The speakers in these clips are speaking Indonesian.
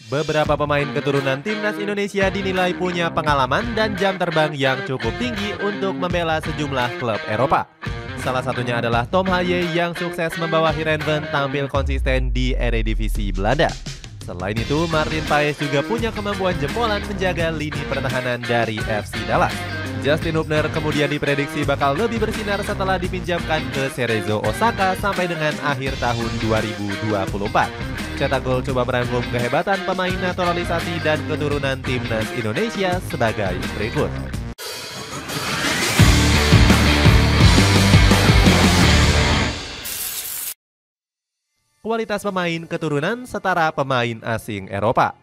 Beberapa pemain keturunan timnas Indonesia dinilai punya pengalaman dan jam terbang yang cukup tinggi untuk membela sejumlah klub Eropa. Salah satunya adalah Tom Haye yang sukses membawa Heerenveen tampil konsisten di Eredivisie Belanda. Selain itu, Martin Paes juga punya kemampuan jempolan menjaga lini pertahanan dari FC Dallas. Justin Hubner kemudian diprediksi bakal lebih bersinar setelah dipinjamkan ke Cerezo Osaka sampai dengan akhir tahun 2024. Cetak Gol coba merangkum kehebatan pemain naturalisasi dan keturunan timnas Indonesia sebagai berikut. Kualitas pemain keturunan setara pemain asing Eropa.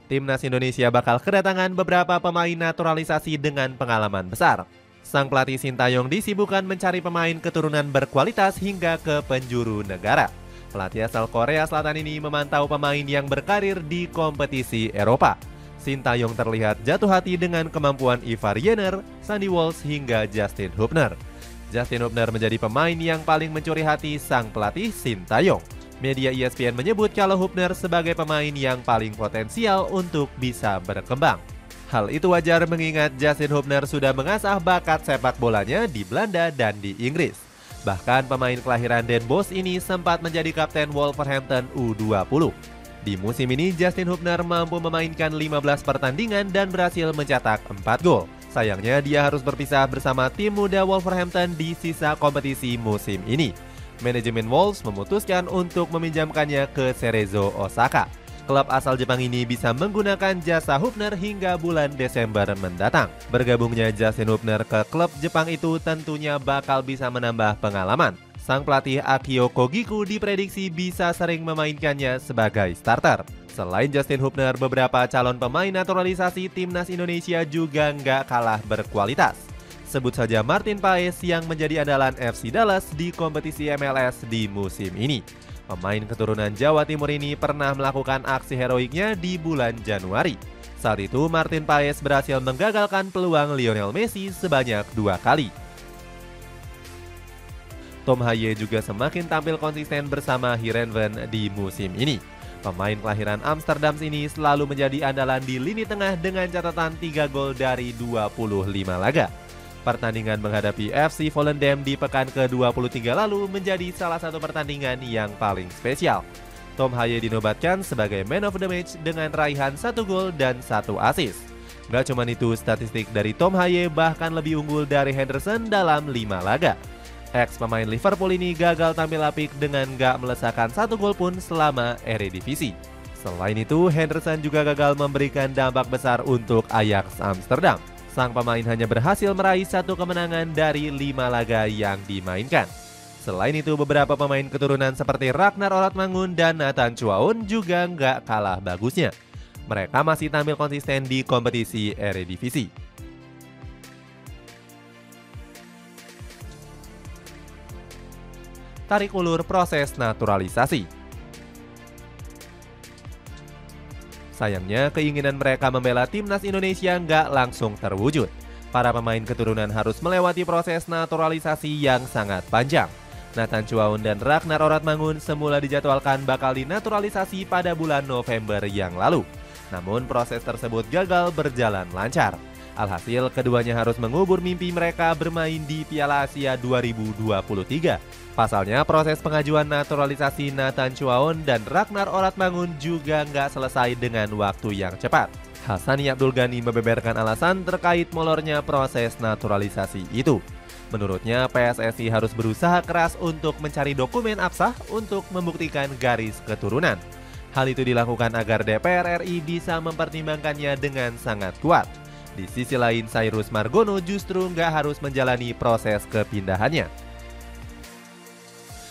Timnas Indonesia bakal kedatangan beberapa pemain naturalisasi dengan pengalaman besar. Sang pelatih Sintayong disibukkan mencari pemain keturunan berkualitas hingga ke penjuru negara. Pelatih asal Korea Selatan ini memantau pemain yang berkarir di kompetisi Eropa. Sintayong terlihat jatuh hati dengan kemampuan Ivar Jenner, Sandy Walsh hingga Justin Hubner. Justin Hubner menjadi pemain yang paling mencuri hati sang pelatih Sintayong. Media ESPN menyebut kalau Hubner sebagai pemain yang paling potensial untuk bisa berkembang. Hal itu wajar mengingat Justin Hubner sudah mengasah bakat sepak bolanya di Belanda dan di Inggris. Bahkan pemain kelahiran Den Bosch ini sempat menjadi kapten Wolverhampton U20. Di musim ini Justin Hubner mampu memainkan 15 pertandingan dan berhasil mencetak 4 gol. Sayangnya dia harus berpisah bersama tim muda Wolverhampton di sisa kompetisi musim ini. Manajemen Wolves memutuskan untuk meminjamkannya ke Cerezo Osaka. Klub asal Jepang ini bisa menggunakan jasa Hubner hingga bulan Desember mendatang. Bergabungnya Justin Hubner ke klub Jepang itu tentunya bakal bisa menambah pengalaman. Sang pelatih Akio Kogiku diprediksi bisa sering memainkannya sebagai starter. Selain Justin Hubner, beberapa calon pemain naturalisasi timnas Indonesia juga nggak kalah berkualitas. Sebut saja Martin Paes yang menjadi andalan FC Dallas di kompetisi MLS di musim ini. Pemain keturunan Jawa Timur ini pernah melakukan aksi heroiknya di bulan Januari. Saat itu Martin Paes berhasil menggagalkan peluang Lionel Messi sebanyak 2 kali. Tom Haye juga semakin tampil konsisten bersama Heerenveen di musim ini. Pemain kelahiran Amsterdam ini selalu menjadi andalan di lini tengah dengan catatan 3 gol dari 25 laga. Pertandingan menghadapi FC Volendam di pekan ke-23 lalu menjadi salah satu pertandingan yang paling spesial. Tom Haye dinobatkan sebagai man of the match dengan raihan 1 gol dan 1 assist. Gak cuma itu, statistik dari Tom Haye bahkan lebih unggul dari Henderson dalam 5 laga. Ex pemain Liverpool ini gagal tampil apik dengan gak melesakan 1 gol pun selama Eredivisie. Selain itu, Henderson juga gagal memberikan dampak besar untuk Ajax Amsterdam. Sang pemain hanya berhasil meraih 1 kemenangan dari 5 laga yang dimainkan. Selain itu, beberapa pemain keturunan seperti Ragnar Oratmangun dan Nathan Chuaon juga nggak kalah bagusnya. Mereka masih tampil konsisten di kompetisi Eredivisie. Tarik ulur proses naturalisasi. Sayangnya, keinginan mereka membela timnas Indonesia nggak langsung terwujud. Para pemain keturunan harus melewati proses naturalisasi yang sangat panjang. Nathan Chuaon dan Ragnar Oratmangun semula dijadwalkan bakal dinaturalisasi pada bulan November yang lalu. Namun proses tersebut gagal berjalan lancar. Alhasil, keduanya harus mengubur mimpi mereka bermain di Piala Asia 2023. Pasalnya, proses pengajuan naturalisasi Nathan Chuaon dan Ragnar Oratmangun juga nggak selesai dengan waktu yang cepat. Hassani Abdul Ghani membeberkan alasan terkait molornya proses naturalisasi itu. Menurutnya, PSSI harus berusaha keras untuk mencari dokumen absah untuk membuktikan garis keturunan. Hal itu dilakukan agar DPR RI bisa mempertimbangkannya dengan sangat kuat. Di sisi lain, Cyrus Margono justru nggak harus menjalani proses kepindahannya.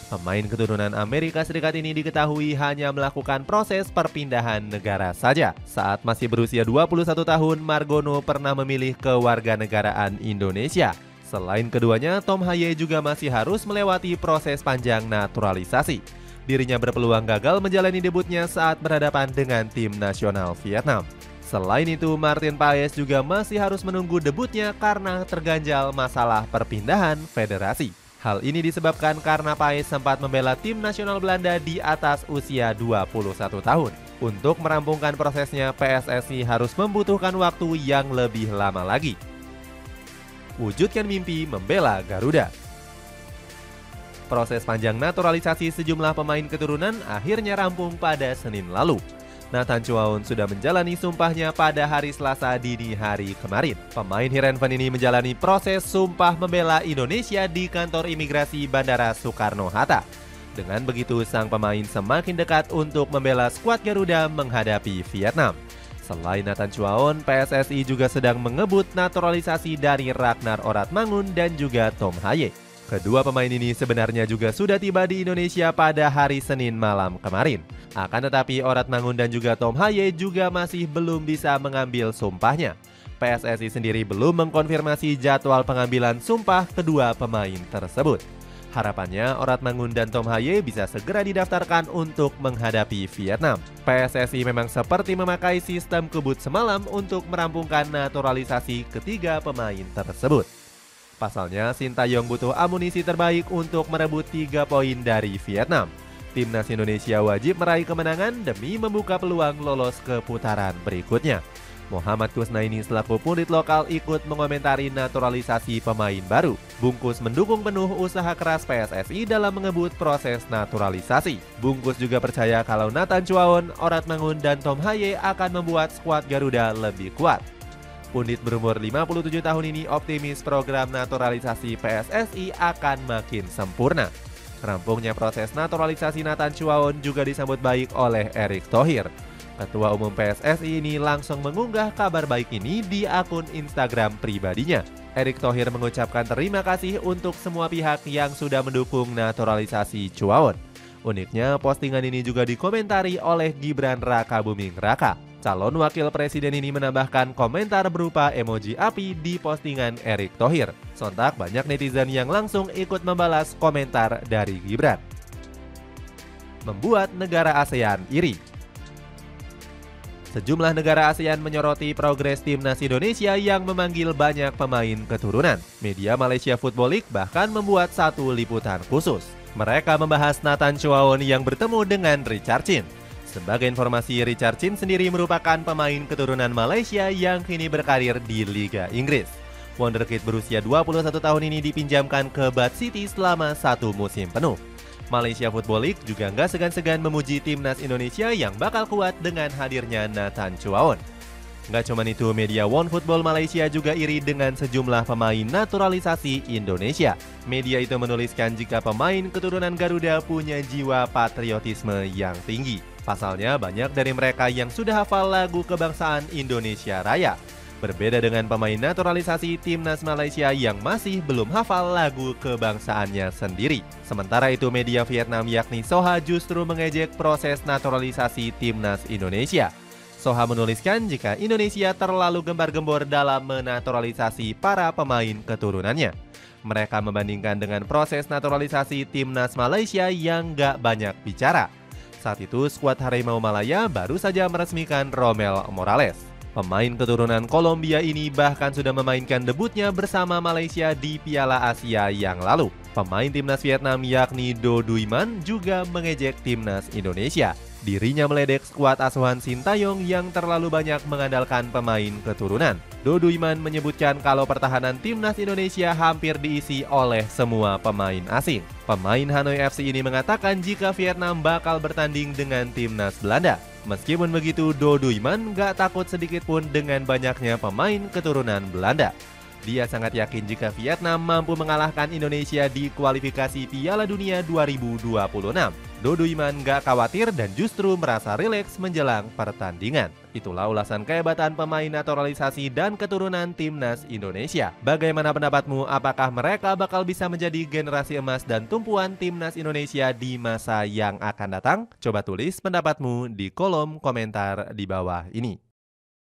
Pemain keturunan Amerika Serikat ini diketahui hanya melakukan proses perpindahan negara saja. Saat masih berusia 21 tahun, Margono pernah memilih kewarganegaraan Indonesia. Selain keduanya, Tom Haye juga masih harus melewati proses panjang naturalisasi. Dirinya berpeluang gagal menjalani debutnya saat berhadapan dengan tim nasional Vietnam. Selain itu, Martin Paes juga masih harus menunggu debutnya karena terganjal masalah perpindahan federasi. Hal ini disebabkan karena Paes sempat membela tim nasional Belanda di atas usia 21 tahun. Untuk merampungkan prosesnya, PSSI harus membutuhkan waktu yang lebih lama lagi. Wujudkan mimpi membela Garuda. Proses panjang naturalisasi sejumlah pemain keturunan akhirnya rampung pada Senin lalu. Nathan Chuaon sudah menjalani sumpahnya pada hari Selasa dini hari kemarin. Pemain Heerenveen ini menjalani proses sumpah membela Indonesia di kantor imigrasi Bandara Soekarno-Hatta. Dengan begitu, sang pemain semakin dekat untuk membela skuad Garuda menghadapi Vietnam. Selain Nathan Chuaon, PSSI juga sedang mengebut naturalisasi dari Ragnar Oratmangun dan juga Tom Haye. Kedua pemain ini sebenarnya juga sudah tiba di Indonesia pada hari Senin malam kemarin. Akan tetapi Oratmangun dan juga Tom Haye juga masih belum bisa mengambil sumpahnya. PSSI sendiri belum mengkonfirmasi jadwal pengambilan sumpah kedua pemain tersebut. Harapannya Oratmangun dan Tom Haye bisa segera didaftarkan untuk menghadapi Vietnam. PSSI memang seperti memakai sistem kebut semalam untuk merampungkan naturalisasi ketiga pemain tersebut. Pasalnya, Sintayong butuh amunisi terbaik untuk merebut 3 poin dari Vietnam. Timnas Indonesia wajib meraih kemenangan demi membuka peluang lolos ke putaran berikutnya. Muhammad Kusnaini selaku pundit lokal ikut mengomentari naturalisasi pemain baru. Bungkus mendukung penuh usaha keras PSSI dalam mengebut proses naturalisasi. Bungkus juga percaya kalau Nathan Chuaon, Oratmangun, dan Tom Haye akan membuat skuad Garuda lebih kuat. Pundit berumur 57 tahun ini optimis program naturalisasi PSSI akan makin sempurna. Rampungnya proses naturalisasi Nathan Chuaon juga disambut baik oleh Erick Thohir. Ketua Umum PSSI ini langsung mengunggah kabar baik ini di akun Instagram pribadinya. Erick Thohir mengucapkan terima kasih untuk semua pihak yang sudah mendukung naturalisasi Chuaon. Uniknya, postingan ini juga dikomentari oleh Gibran Rakabuming Raka. Calon wakil presiden ini menambahkan komentar berupa emoji api di postingan Erick Thohir. Sontak banyak netizen yang langsung ikut membalas komentar dari Gibran. Membuat negara ASEAN iri. Sejumlah negara ASEAN menyoroti progres timnas Indonesia yang memanggil banyak pemain keturunan. Media Malaysia Football League bahkan membuat satu liputan khusus. Mereka membahas Nathan Chuaon yang bertemu dengan Richard Chin. Sebagai informasi, Richard Chin sendiri merupakan pemain keturunan Malaysia yang kini berkarir di Liga Inggris. Wonderkid berusia 21 tahun ini dipinjamkan ke Bath City selama 1 musim penuh. Malaysia Football League juga nggak segan-segan memuji timnas Indonesia yang bakal kuat dengan hadirnya Nathan Chuaon. Nggak cuma itu, media One Football Malaysia juga iri dengan sejumlah pemain naturalisasi Indonesia. Media itu menuliskan jika pemain keturunan Garuda punya jiwa patriotisme yang tinggi. Pasalnya, banyak dari mereka yang sudah hafal lagu kebangsaan Indonesia Raya. Berbeda dengan pemain naturalisasi timnas Malaysia yang masih belum hafal lagu kebangsaannya sendiri. Sementara itu, media Vietnam yakni Soha justru mengejek proses naturalisasi timnas Indonesia. Soha menuliskan jika Indonesia terlalu gembar-gembor dalam menaturalisasi para pemain keturunannya. Mereka membandingkan dengan proses naturalisasi timnas Malaysia yang gak banyak bicara. Saat itu, skuad Harimau Malaya baru saja meresmikan Romel Morales. Pemain keturunan Kolombia ini bahkan sudah memainkan debutnya bersama Malaysia di Piala Asia yang lalu. Pemain timnas Vietnam yakni Do Duy Man juga mengejek timnas Indonesia. Dirinya meledek skuad asuhan Sintayong yang terlalu banyak mengandalkan pemain keturunan. Do Duy Man menyebutkan kalau pertahanan timnas Indonesia hampir diisi oleh semua pemain asing. Pemain Hanoi FC ini mengatakan jika Vietnam bakal bertanding dengan timnas Belanda. Meskipun begitu, Do Duy Man gak takut sedikit pun dengan banyaknya pemain keturunan Belanda. Dia sangat yakin jika Vietnam mampu mengalahkan Indonesia di kualifikasi Piala Dunia 2026. Do Duy Man gak khawatir dan justru merasa rileks menjelang pertandingan. Itulah ulasan kehebatan pemain naturalisasi dan keturunan timnas Indonesia. Bagaimana pendapatmu? Apakah mereka bakal bisa menjadi generasi emas dan tumpuan timnas Indonesia di masa yang akan datang? Coba tulis pendapatmu di kolom komentar di bawah ini.